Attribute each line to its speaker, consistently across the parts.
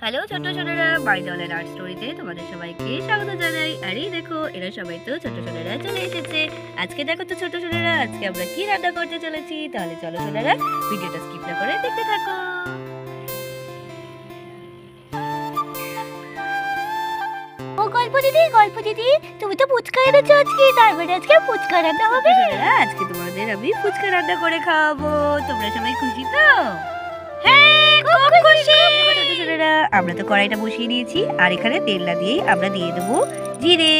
Speaker 1: Hello ছোট ছোটরা, বাড়িতে অনলাইন আর্ট স্টোরিতে তোমাদের সবাইকে স্বাগত জানাই। আর এই দেখো, এরা সবাই তো ছোট ছোটরা চলে এসেছে। আজকে দেখো তো ছোট ছোটরা, আজকে আমরা কি রান্না করতে চলেছি। তাহলে চলো ছোটরা, ভিডিওটা স্কিপ না করে দেখতে থাকো।
Speaker 2: ও গল্প দিদি তুমি তো ফুচকা এনেছো আজকে, তার মানে আজকে ফুচকা রান্না হবে।
Speaker 1: আজকে তোমাদের আমি ফুচকা রান্না করে খাওয়াবো। তোমরা সবাই খুশি তো?
Speaker 2: হ্যাঁ, খুব খুশি।
Speaker 1: ছোটরা, আমরা তো কড়াইটা বসিয়ে দিয়েছি, আর এখানে তেল না দিয়েই আমরা দিয়ে দেবো জিরে,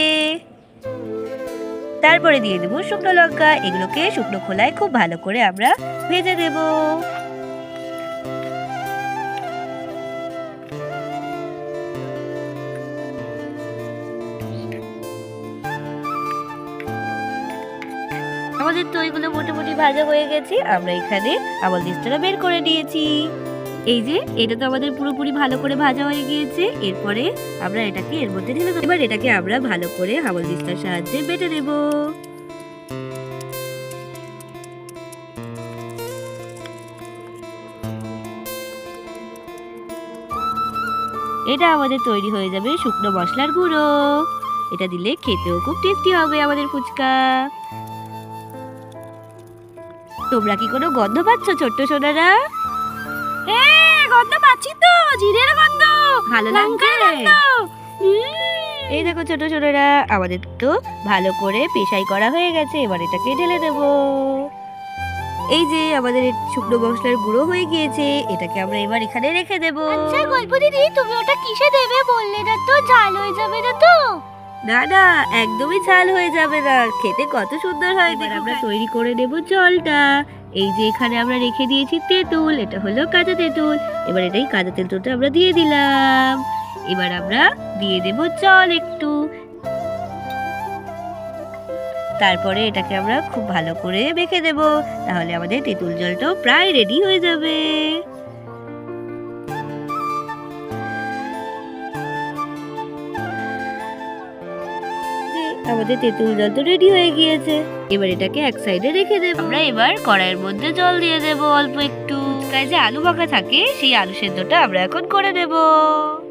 Speaker 1: তারপরে দিয়ে দেবো শুকনো লঙ্কা। এগুলোকে শুকনো খোলায় খুব ভালো করে আমরা ভেজে দেবো। আমাদের তো এগুলো মোটামুটি ভাজা হয়ে গেছে। আমরা এখানে আমল দিস্তাটা বের করে নিয়েছি। এই যে এটা তো আমাদের পুরোপুরি ভালো করে ভাজা হয়ে গিয়েছে। এরপরে আমরা এটাকে এর মধ্যে ঢেলে দেবো। এবার এটাকে আমরা ভালো করে আমল দিস্তার সাহায্যে বেটে নেব। এটা আমাদের তৈরি হয়ে যাবে শুকনো মশলার গুঁড়ো। এটা দিলে খেতেও খুব টেস্টি হবে আমাদের ফুচকা। তোমরা কি কোনো গন্ধ পাচ্ছ ছোট্ট সোনারা?
Speaker 2: হ্যাঁ, গন্ধ পাচ্ছি তো, জিরের গন্ধ,
Speaker 1: ভালো লাগছে। এই দেখো ছোট ছোটরা, আমাদের তো ভালো করে পেশাই করা হয়ে গেছে। এবার এটাকে ঢেলে দেব। এই যে আমাদের শুকনো মশলার গুঁড়ো হয়ে গিয়েছে, এটাকে আমরা এবার এখানে রেখে দেব।
Speaker 2: আচ্ছা গল্প দিদি, তুমি ওটা কিসে দেবে বললে না তো? ঝাল হয়ে যাবে না তো?
Speaker 1: না না, একদমই ঝাল হয়ে যাবে না, খেতে কত সুন্দর হয়। এবার আমরা তৈরি করে নেব জলটা। এই যে এখানে আমরা রেখে দিয়েছি তেঁতুল, এটা হলো কাঁচা তেঁতুল। এবার এটাই কাঁচা তেঁতুলটা আমরা দিয়ে দিলাম। এবার আমরা দিয়ে দেব জল একটু। তারপরে এটাকে আমরা খুব ভালো করে মেখে দেব। তাহলে আমাদের তেঁতুল জলটাও প্রায় রেডি হয়ে যাবে। আমাদের তেঁতুল জল তো রেডি হয়ে গিয়েছে। এবার এটাকে এক সাইডে রেখে দেব। আমরা এবার কড়াইয়ের মধ্যে জল দিয়ে দেব অল্প একটু। ফুচকায় যে আলু মাখা থাকে, সেই আলু সেদ্ধটা আমরা এখন করে দেব।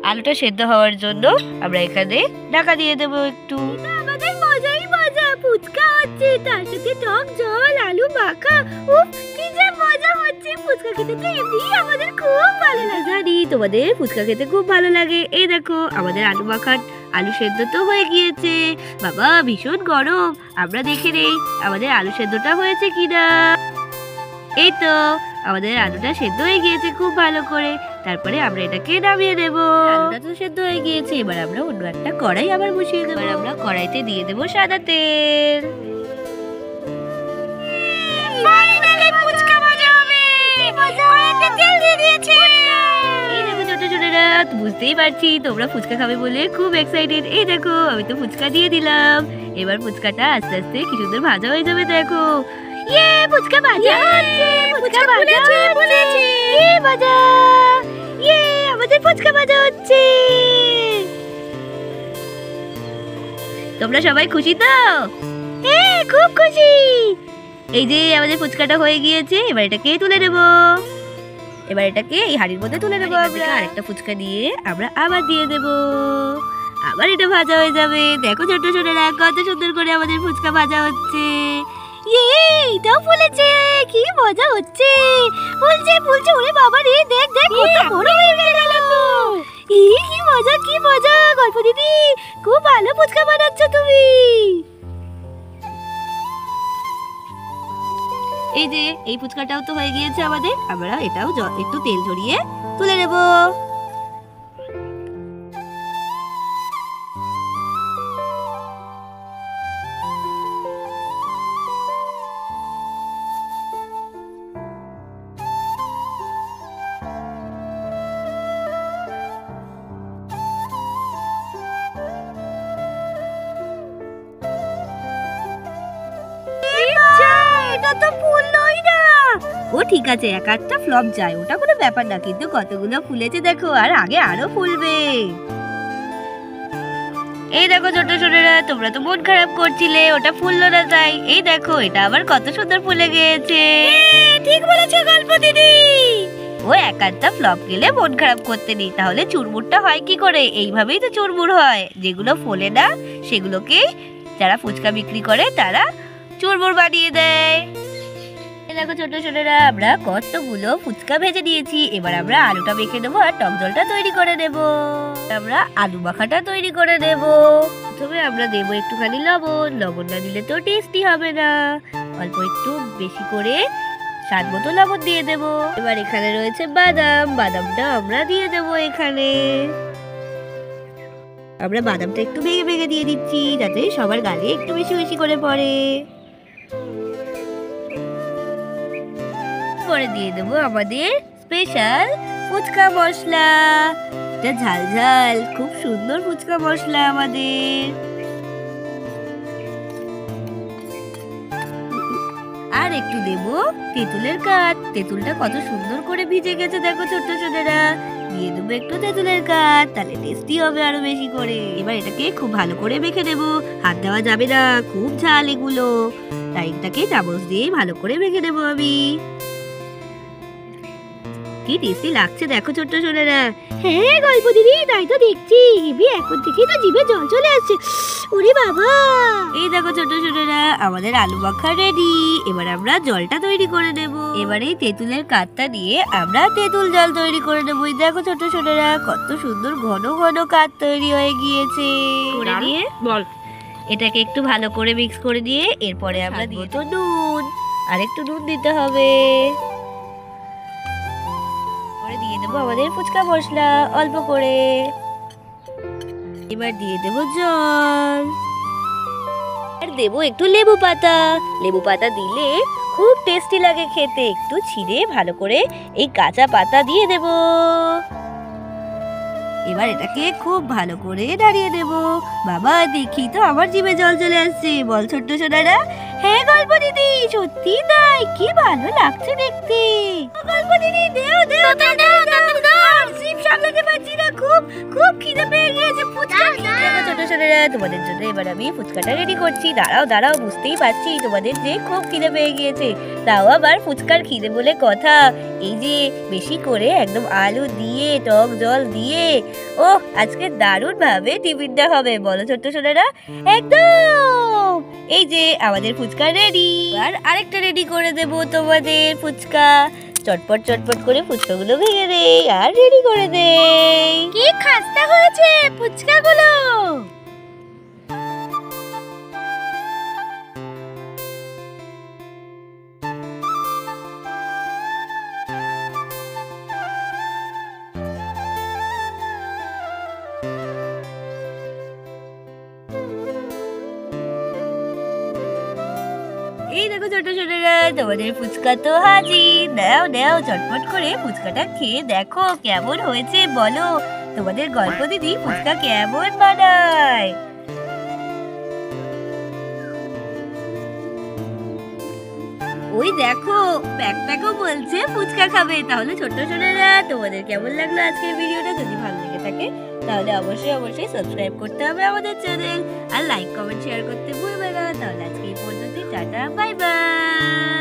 Speaker 1: আলুটা সেদ্ধ হওয়ার জন্য আমরা এখানে ঢাকা দিয়ে দেব একটু।
Speaker 2: আমাদের মজাই মজা, ফুচকা হচ্ছে, তার সাথে টক জল, আলু মাখা। উফ, কি যে মজা হচ্ছে! ফুচকা খেতে তো এমনিই আমাদের খুব ভালো লাগে।
Speaker 1: জানি তোমাদের ফুচকা খেতে খুব ভালো লাগে। এই দেখো, আমাদের আলু মাখার আলু সেদ্ধ তো হয়ে গিয়েছে। বাবা, ভীষণ গরম। আমরা দেখে নেই আমাদের আলু সেদ্ধটা হয়েছে কিনা। এই তো আমাদের আলুটা সেদ্ধ হয়ে গিয়েছে খুব ভালো করে। তারপরে আমরা এটাকে নামিয়ে দেব। আলুটা তো সেদ্ধ হয়ে গিয়েছে। এবার আমরা অন্য একটা কড়াই আবার বসিয়ে দেবো। এবার আমরা কড়াইতে দিয়ে দেবো সাদা তেল। বুঝতেই পারছি তোমরা ফুচকা খাবে বলে খুব এক্সাইটেড। এই দেখো, আমি তো ফুচকা দিয়ে দিলাম। এবার ফুচকাটা আস্তে আস্তে কি সুন্দর ভাজা হয়ে যাবে। দেখো,
Speaker 2: ইয়ে, ফুচকা ভাজা হচ্ছে, ফুচকা ভাজা হচ্ছে, ইয়ে ভাজা, ইয়ে, আমাদের ফুচকা ভাজা হচ্ছে।
Speaker 1: তোমরা সবাই খুশি তো?
Speaker 2: হ্যাঁ, খুব খুশি।
Speaker 1: এই যে আমাদের ফুচকাটা হয়ে গিয়েছে। এবার এটাকে তুলে নেব। এবার এটাকে এই হাঁড়ির মধ্যে তুলে নেবো। আমরা আরেকটা ফুচকা দিয়ে আমরা আবার দিয়ে দেব। আবার এটা ভাজা হয়ে যাবে। দেখো ছোট ছোটরা, কত সুন্দর করে আমাদের ফুচকা ভাজা হচ্ছে।
Speaker 2: ইয়ে, এটাও ফুলেছে, কি মজা হচ্ছে! ফুলছে ফুলছে, ওরে বাবা রে, দেখ দেখ কত বড় হয়ে গেল তো। কি মজা, কি মজা! গল্প দিদি, খুব ভালো ফুচকা বানাচ্ছ তুমি।
Speaker 1: এই যে এই ফুচকাটাও তো হয়ে গিয়েছে আমাদের। আমরা এটাও একটু তেল ঝরিয়ে তুলে নেব।
Speaker 2: এটা তো ফুললোই না।
Speaker 1: ও ঠিক আছে, এক একটা ফ্লপ যায়, ওটা কোনো ব্যাপার না। কিন্তু কতগুলো ফুলেছে দেখো, আর আগে আরো ফুলবে। এই দেখো ছোট ছোটরা, তোমরা তো মন খারাপ করছিলে ওটা ফুললো না তাই। এই দেখো, এটা আবার কত সুন্দর ফুলে গিয়েছে।
Speaker 2: ঠিক বলেছো গল্প দিদি।
Speaker 1: ও ও এক আধটা ফ্লপ গেলে মন খারাপ করতে নেই, তাহলে চুরমুরটা হয় কি করে? এইভাবেই তো চুরমুর হয়। যেগুলো ফোলে না সেগুলোকে যারা ফুচকা বিক্রি করে তারা চুরমুর বানিয়ে দেয়। দেখো ছোট ছোটরা, আমরা কতগুলো ফুচকা ভেজে নিয়েছি। এবার আমরা আলুটা মেখে নেবো আর টক জলটা তৈরি করে নেব। আমরা আলু মাখাটা তৈরি করে নেব। প্রথমে আমরা দেবো একটুখানি লবণ। লবণ না দিলে তো টেস্টি হবে না। অল্প একটু বেশি করে স্বাদ মতো লবণ দিয়ে দেব। এবার এখানে রয়েছে বাদাম। বাদামটা আমরা দিয়ে দেবো এখানে। আমরা বাদামটা একটু ভেঙে ভেঙে দিয়ে দিচ্ছি যাতে সবার গালে একটু বেশি বেশি করে পড়ে। পরে দিয়ে দেবো আমাদের স্পেশাল ফুচকা মশলা। এটা ঝাল ঝাল খুব সুন্দর ফুচকা মশলা আমাদের। আর একটু দেবো তেঁতুলের কাঠ। তেঁতুলটা কত সুন্দর করে ভিজে গেছে দেখো ছোট্ট ছোটরা। দিয়ে দেবো একটু তেঁতুলের কাঠ, তাহলে টেস্টি হবে আরো বেশি করে। এবার এটাকে খুব ভালো করে মেখে নেবো। হাত দেওয়া যাবে না, খুব ঝাল এগুলো। তাই এটাকে চামচ দিয়ে ভালো করে মেখে নেবো আমি। কি টেস্টি লাগছে দেখো ছোট্ট ছোটরা।
Speaker 2: হ্যাঁ গল্প দিদি, তাই তো দেখছি। এখন থেকে তো জিভে জল চলে আসছে। ওরে বাবা!
Speaker 1: এই দেখো ছোট ছোটরা, আমাদের আলু মাখা রেডি। এবার আমরা জলটা তৈরি করে নেব। এবার এই তেঁতুলের কাঠটা দিয়ে আমরা তেঁতুল জল তৈরি করে নেব। এই দেখো ছোট ছোটরা, কত সুন্দর ঘন ঘন কাঠ তৈরি হয়ে গিয়েছে। করে নিয়ে বল এটাকে একটু ভালো করে মিক্স করে দিয়ে এরপরে আমরা দিয়ে তো নুন। আর একটু নুন দিতে হবে। দিয়ে দেবো আমাদের ফুচকা মশলা অল্প করে। এবার দিয়ে দেবো জল। আর দেবো একটু লেবু পাতা। লেবু পাতা দিলে খুব টেস্টি লাগে খেতে। একটু ছিঁড়ে ভালো করে এই কাঁচা পাতা দিয়ে দেব। এবার এটাকে খুব ভালো করে নাড়িয়ে দেব। বাবা দেখি তো আমার জিভে জল চলে আসছে। বল ছোট্ট সোনারা।
Speaker 2: হ্যাঁ গল্প দিদি, সত্যি তাই, কি ভালো লাগছে দেখতে।
Speaker 1: গল্প দিদি দেও দেও দাও দাও, জিভ সামলাতে পারছি না, খুব খুব খিদে পেয়ে গিয়েছে। ফুচকা দেখো ছোট সোনারা, তোমাদের জন্য এবার আমি ফুচকাটা রেডি করছি। দাঁড়াও দাঁড়াও, বুঝতেই পারছি তোমাদের যে খুব খিদে পেয়ে গিয়েছে। তাও আবার ফুচকার খিদে বলে কথা। এই যে বেশি করে একদম আলু দিয়ে টক জল দিয়ে, ও আজকে দারুণ ভাবে টিফিনটা হবে। বলো ছোট্ট সোনারা। একদম এই যে আমাদের ফুচকা রেডি। আর আরেকটা রেডি করে দেব তোমাদের ফুচকা। চটপট চটপট করে ফুচকাগুলো ভেঙে দেই আর রেডি করে দেই।
Speaker 2: কি খাস্তা হয়েছে ফুচকাগুলো!
Speaker 1: এই দেখো ছোট ছোটরা, তোমাদের ফুচকা তো হাজির। নাও নাও চটপট করে ফুচকাটা খেয়ে দেখো কেমন হয়েছে বলো। তোমাদের গল্প দিদি ফুচকা কেমন বানায়। ওই দেখো প্যাকপ্যাকও বলছে ফুচকা খাবে। তাহলে ছোট্ট ছোটরা, তোমাদের কেমন লাগলো আজকের ভিডিওটা? যদি ভালো লেগে থাকে তাহলে অবশ্যই অবশ্যই সাবস্ক্রাইব করতে হবে আমাদের চ্যানেল। আর লাইক কমেন্ট শেয়ার করতে ভুলবে না। তাহলে আজকে এই পর্যন্ত, টাটা বাই বাই।